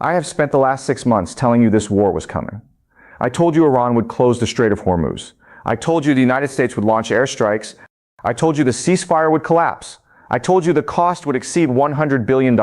I have spent the last 6 months telling you this war was coming. I told you Iran would close the Strait of Hormuz. I told you the United States would launch airstrikes. I told you the ceasefire would collapse. I told you the cost would exceed $100 billion.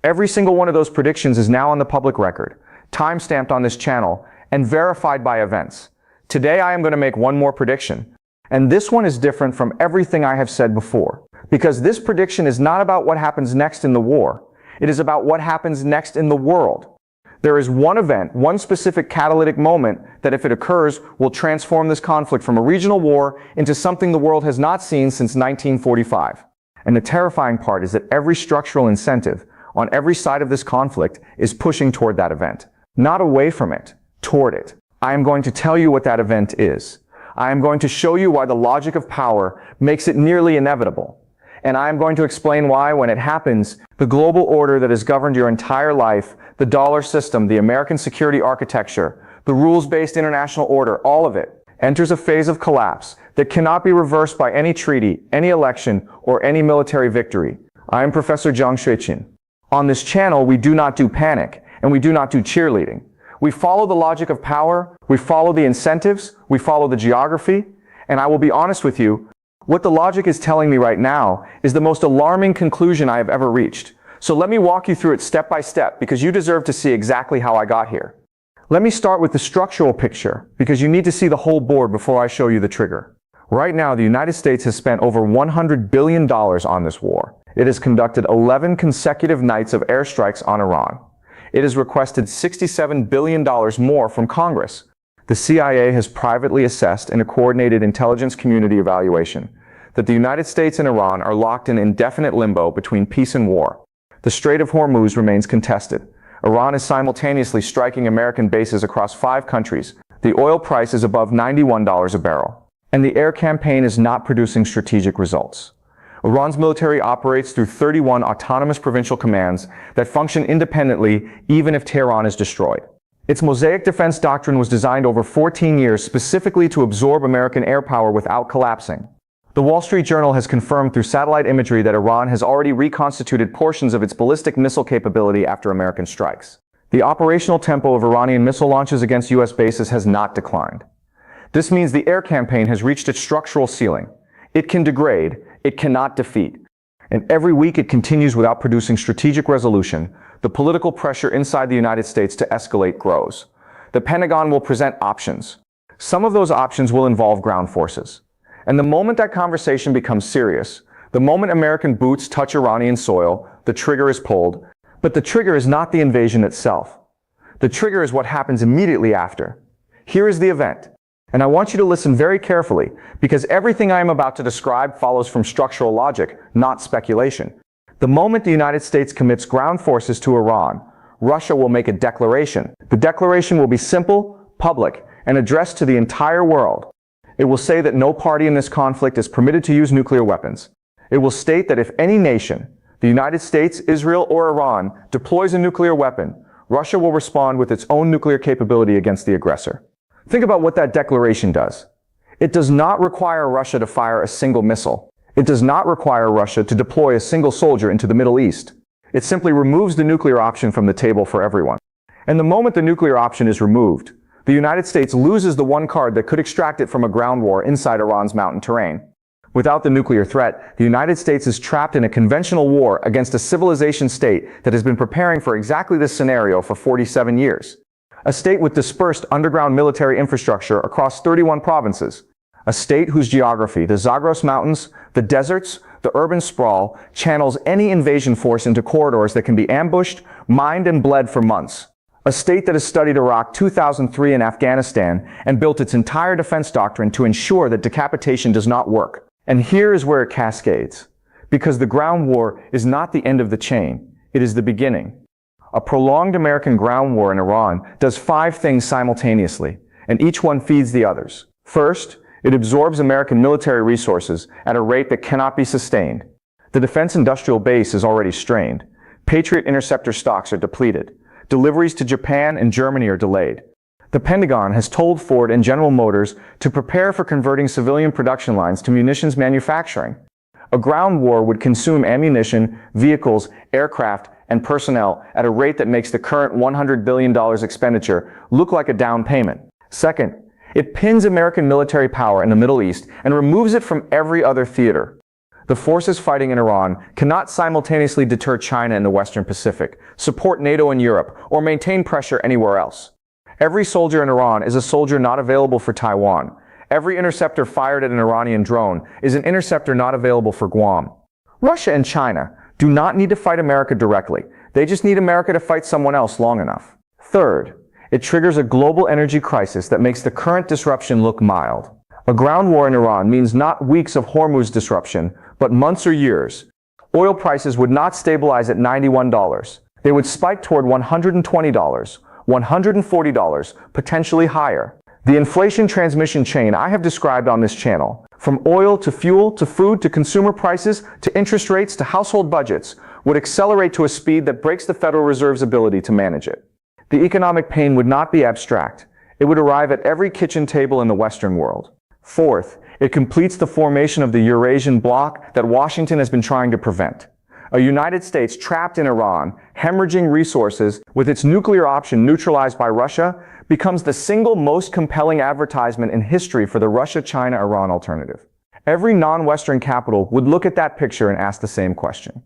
Every single one of those predictions is now on the public record, time-stamped on this channel, and verified by events. Today I am going to make one more prediction. And this one is different from everything I have said before. Because this prediction is not about what happens next in the war. It is about what happens next in the world. There is one event, one specific catalytic moment that, if it occurs, will transform this conflict from a regional war into something the world has not seen since 1945. And the terrifying part is that every structural incentive on every side of this conflict is pushing toward that event. Not away from it, toward it. I am going to tell you what that event is. I am going to show you why the logic of power makes it nearly inevitable. And I am going to explain why, when it happens, the global order that has governed your entire life, the dollar system, the American security architecture, the rules-based international order, all of it, enters a phase of collapse that cannot be reversed by any treaty, any election, or any military victory. I am Professor Jiang. On this channel, we do not do panic, and we do not do cheerleading. We follow the logic of power, we follow the incentives, we follow the geography, and I will be honest with you, what the logic is telling me right now is the most alarming conclusion I have ever reached. So let me walk you through it step by step, because you deserve to see exactly how I got here. Let me start with the structural picture, because you need to see the whole board before I show you the trigger. Right now, the United States has spent over $100 billion on this war. It has conducted 11 consecutive nights of airstrikes on Iran. It has requested $67 billion more from Congress. The CIA has privately assessed in a coordinated intelligence community evaluation that the United States and Iran are locked in indefinite limbo between peace and war. The Strait of Hormuz remains contested. Iran is simultaneously striking American bases across 5 countries. The oil price is above $91 a barrel. And the air campaign is not producing strategic results. Iran's military operates through 31 autonomous provincial commands that function independently even if Tehran is destroyed. Its Mosaic defense doctrine was designed over 14 years specifically to absorb American air power without collapsing. The Wall Street Journal has confirmed through satellite imagery that Iran has already reconstituted portions of its ballistic missile capability after American strikes. The operational tempo of Iranian missile launches against U.S. bases has not declined. This means the air campaign has reached its structural ceiling. It can degrade, it cannot defeat. And every week it continues without producing strategic resolution. The political pressure inside the United States to escalate grows. The Pentagon will present options. Some of those options will involve ground forces. And the moment that conversation becomes serious, the moment American boots touch Iranian soil, the trigger is pulled. But the trigger is not the invasion itself. The trigger is what happens immediately after. Here is the event. And I want you to listen very carefully, because everything I am about to describe follows from structural logic, not speculation. The moment the United States commits ground forces to Iran, Russia will make a declaration. The declaration will be simple, public, and addressed to the entire world. It will say that no party in this conflict is permitted to use nuclear weapons. It will state that if any nation, the United States, Israel, or Iran, deploys a nuclear weapon, Russia will respond with its own nuclear capability against the aggressor. Think about what that declaration does. It does not require Russia to fire a single missile. It does not require Russia to deploy a single soldier into the Middle East. It simply removes the nuclear option from the table for everyone. And the moment the nuclear option is removed, the United States loses the one card that could extract it from a ground war inside Iran's mountain terrain. Without the nuclear threat, the United States is trapped in a conventional war against a civilization state that has been preparing for exactly this scenario for 47 years. A state with dispersed underground military infrastructure across 31 provinces. A state whose geography, the Zagros Mountains, the deserts, the urban sprawl, channels any invasion force into corridors that can be ambushed, mined, and bled for months. A state that has studied Iraq 2003 and Afghanistan and built its entire defense doctrine to ensure that decapitation does not work. And here is where it cascades. Because the ground war is not the end of the chain, it is the beginning. A prolonged American ground war in Iran does 5 things simultaneously, and each one feeds the others. First, it absorbs American military resources at a rate that cannot be sustained. The defense industrial base is already strained. Patriot interceptor stocks are depleted. Deliveries to Japan and Germany are delayed. The Pentagon has told Ford and General Motors to prepare for converting civilian production lines to munitions manufacturing. A ground war would consume ammunition, vehicles, aircraft, and personnel at a rate that makes the current $100 billion expenditure look like a down payment. Second, it pins American military power in the Middle East and removes it from every other theater. The forces fighting in Iran cannot simultaneously deter China in the Western Pacific, support NATO in Europe, or maintain pressure anywhere else. Every soldier in Iran is a soldier not available for Taiwan. Every interceptor fired at an Iranian drone is an interceptor not available for Guam. Russia and China do not need to fight America directly. They just need America to fight someone else long enough. Third, it triggers a global energy crisis that makes the current disruption look mild. A ground war in Iran means not weeks of Hormuz disruption, but months or years. Oil prices would not stabilize at $91. They would spike toward $120, $140, potentially higher. The inflation transmission chain I have described on this channel, from oil to fuel to food to consumer prices to interest rates to household budgets, would accelerate to a speed that breaks the Federal Reserve's ability to manage it. The economic pain would not be abstract. It would arrive at every kitchen table in the Western world. Fourth, it completes the formation of the Eurasian bloc that Washington has been trying to prevent. A United States trapped in Iran, hemorrhaging resources, with its nuclear option neutralized by Russia, becomes the single most compelling advertisement in history for the Russia-China-Iran alternative. Every non-Western capital would look at that picture and ask the same question.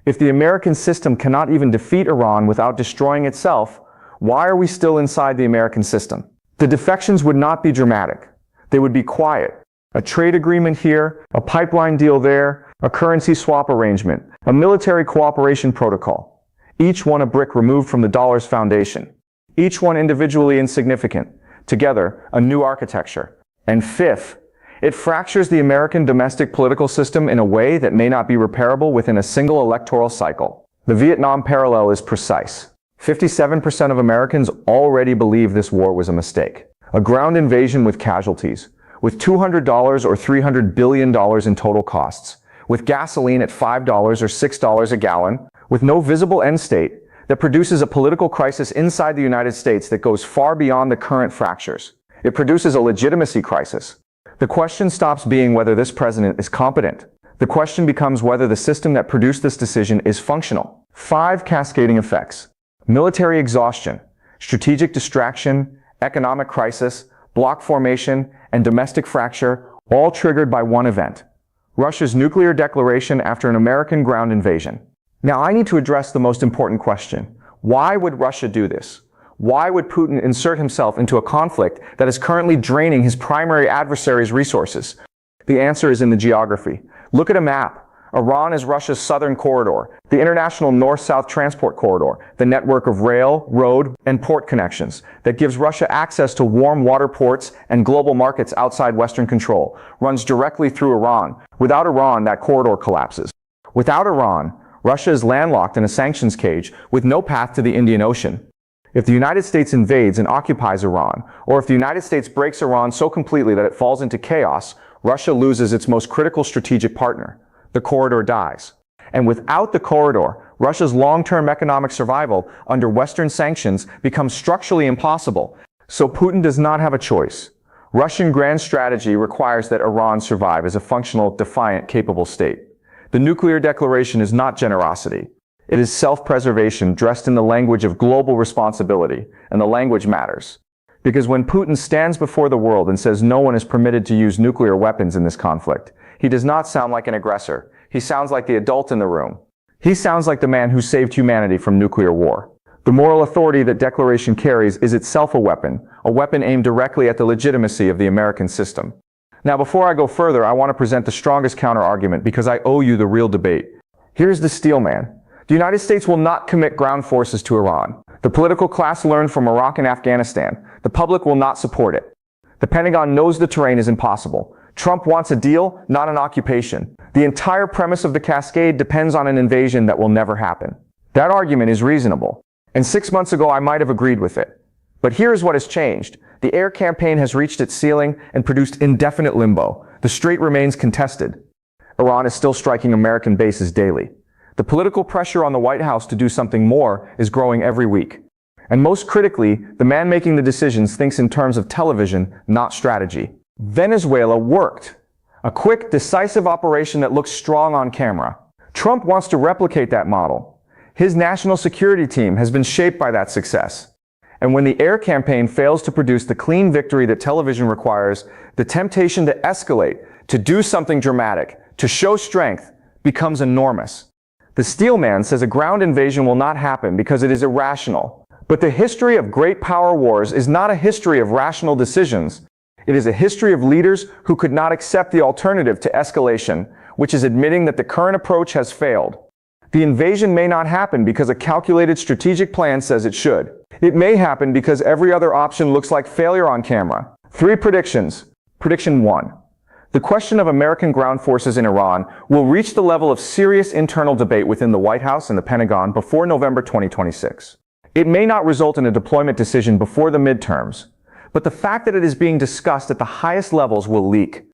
If the American system cannot even defeat Iran without destroying itself, why are we still inside the American system? The defections would not be dramatic. They would be quiet. A trade agreement here, a pipeline deal there, a currency swap arrangement, a military cooperation protocol. Each one a brick removed from the dollar's foundation. Each one individually insignificant. Together, a new architecture. And fifth, it fractures the American domestic political system in a way that may not be repairable within a single electoral cycle. The Vietnam parallel is precise. 57% of Americans already believe this war was a mistake. A ground invasion with casualties, with $200 or $300 billion in total costs, with gasoline at $5 or $6 a gallon, with no visible end state, that produces a political crisis inside the United States that goes far beyond the current fractures. It produces a legitimacy crisis. The question stops being whether this president is competent. The question becomes whether the system that produced this decision is functional. 5 cascading effects. Military exhaustion, strategic distraction, economic crisis, bloc formation, and domestic fracture, all triggered by one event: Russia's nuclear declaration after an American ground invasion. Now I need to address the most important question. Why would Russia do this? Why would Putin insert himself into a conflict that is currently draining his primary adversary's resources? The answer is in the geography. Look at a map. Iran is Russia's southern corridor, the international north-south transport corridor, the network of rail, road, and port connections that gives Russia access to warm water ports and global markets outside Western control, runs directly through Iran. Without Iran, that corridor collapses. Without Iran, Russia is landlocked in a sanctions cage with no path to the Indian Ocean. If the United States invades and occupies Iran, or if the United States breaks Iran so completely that it falls into chaos, Russia loses its most critical strategic partner. The corridor dies. And without the corridor, Russia's long-term economic survival under Western sanctions becomes structurally impossible. So Putin does not have a choice. Russian grand strategy requires that Iran survive as a functional, defiant, capable state. The nuclear declaration is not generosity. It is self-preservation dressed in the language of global responsibility, and the language matters. Because when Putin stands before the world and says no one is permitted to use nuclear weapons in this conflict, he does not sound like an aggressor. He sounds like the adult in the room. He sounds like the man who saved humanity from nuclear war. The moral authority that declaration carries is itself a weapon aimed directly at the legitimacy of the American system. Now, before I go further, I want to present the strongest counter-argument because I owe you the real debate. Here's the steel man. The United States will not commit ground forces to Iran. The political class learned from Iraq and Afghanistan. The public will not support it. The Pentagon knows the terrain is impossible. Trump wants a deal, not an occupation. The entire premise of the cascade depends on an invasion that will never happen. That argument is reasonable. And 6 months ago, I might have agreed with it. But here's what has changed. The air campaign has reached its ceiling and produced indefinite limbo. The strait remains contested. Iran is still striking American bases daily. The political pressure on the White House to do something more is growing every week. And most critically, the man making the decisions thinks in terms of television, not strategy. Venezuela worked. A quick, decisive operation that looks strong on camera. Trump wants to replicate that model. His national security team has been shaped by that success. And when the air campaign fails to produce the clean victory that television requires, the temptation to escalate, to do something dramatic, to show strength, becomes enormous. The Steelman says a ground invasion will not happen because it is irrational. But the history of great power wars is not a history of rational decisions. It is a history of leaders who could not accept the alternative to escalation, which is admitting that the current approach has failed. The invasion may not happen because a calculated strategic plan says it should. It may happen because every other option looks like failure on camera. 3 predictions. Prediction 1. The question of American ground forces in Iran will reach the level of serious internal debate within the White House and the Pentagon before November 2026. It may not result in a deployment decision before the midterms, but the fact that it is being discussed at the highest levels will leak.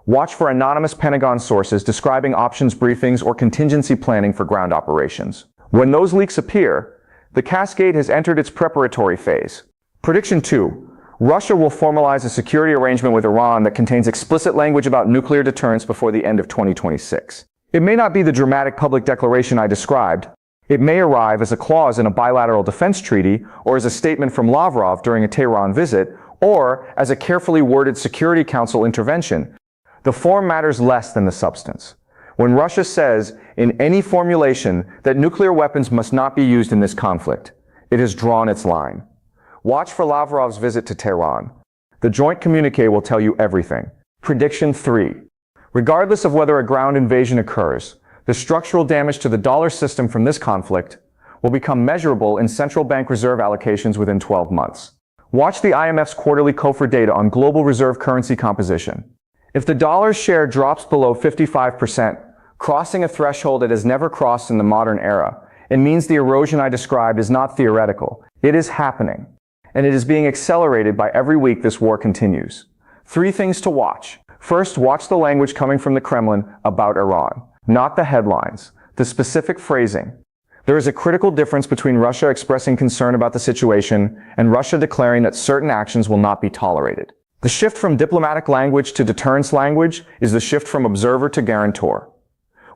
Watch for anonymous Pentagon sources describing options briefings or contingency planning for ground operations. When those leaks appear, the cascade has entered its preparatory phase. Prediction 2. Russia will formalize a security arrangement with Iran that contains explicit language about nuclear deterrence before the end of 2026. It may not be the dramatic public declaration I described. It may arrive as a clause in a bilateral defense treaty, or as a statement from Lavrov during a Tehran visit, or as a carefully worded Security Council intervention. The form matters less than the substance. When Russia says, in any formulation, that nuclear weapons must not be used in this conflict, it has drawn its line. Watch for Lavrov's visit to Tehran. The joint communique will tell you everything. Prediction 3. Regardless of whether a ground invasion occurs, the structural damage to the dollar system from this conflict will become measurable in central bank reserve allocations within 12 months. Watch the IMF's quarterly COFR data on global reserve currency composition. If the dollar's share drops below 55%, crossing a threshold it has never crossed in the modern era, it means the erosion I described is not theoretical. It is happening. And it is being accelerated by every week this war continues. 3 things to watch. First, watch the language coming from the Kremlin about Iran. Not the headlines, the specific phrasing. There is a critical difference between Russia expressing concern about the situation and Russia declaring that certain actions will not be tolerated. The shift from diplomatic language to deterrence language is the shift from observer to guarantor.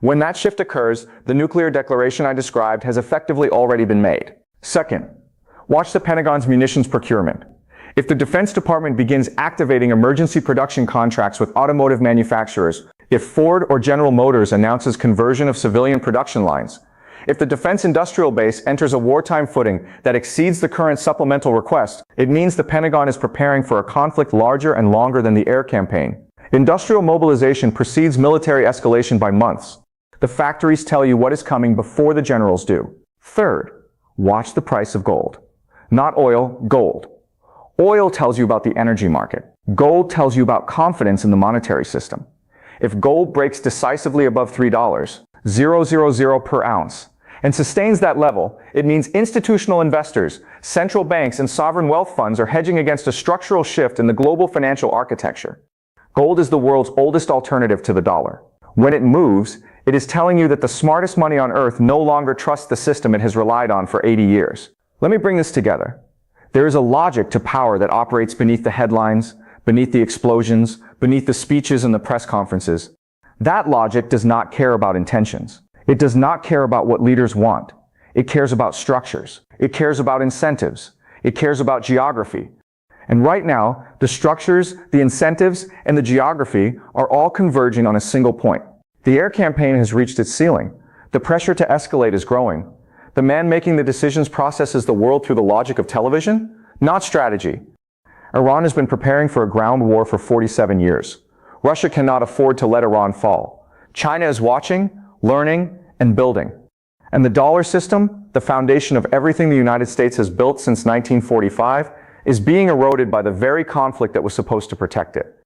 When that shift occurs, the nuclear declaration I described has effectively already been made. Second, watch the Pentagon's munitions procurement. If the Defense Department begins activating emergency production contracts with automotive manufacturers, if Ford or General Motors announces conversion of civilian production lines, if the defense industrial base enters a wartime footing that exceeds the current supplemental request, it means the Pentagon is preparing for a conflict larger and longer than the air campaign. Industrial mobilization precedes military escalation by months. The factories tell you what is coming before the generals do. Third, watch the price of gold. Not oil, gold. Oil tells you about the energy market. Gold tells you about confidence in the monetary system. If gold breaks decisively above $3,000 per ounce, and sustains that level, it means institutional investors, central banks, and sovereign wealth funds are hedging against a structural shift in the global financial architecture. Gold is the world's oldest alternative to the dollar. When it moves, it is telling you that the smartest money on earth no longer trusts the system it has relied on for 80 years. Let me bring this together. There is a logic to power that operates beneath the headlines, beneath the explosions, beneath the speeches and the press conferences. That logic does not care about intentions. It does not care about what leaders want. It cares about structures. It cares about incentives. It cares about geography. And right now, the structures, the incentives, and the geography are all converging on a single point. The air campaign has reached its ceiling. The pressure to escalate is growing. The man making the decisions processes the world through the logic of television, not strategy. Iran has been preparing for a ground war for 47 years. Russia cannot afford to let Iran fall. China is watching, learning, and building. And the dollar system, the foundation of everything the United States has built since 1945, is being eroded by the very conflict that was supposed to protect it.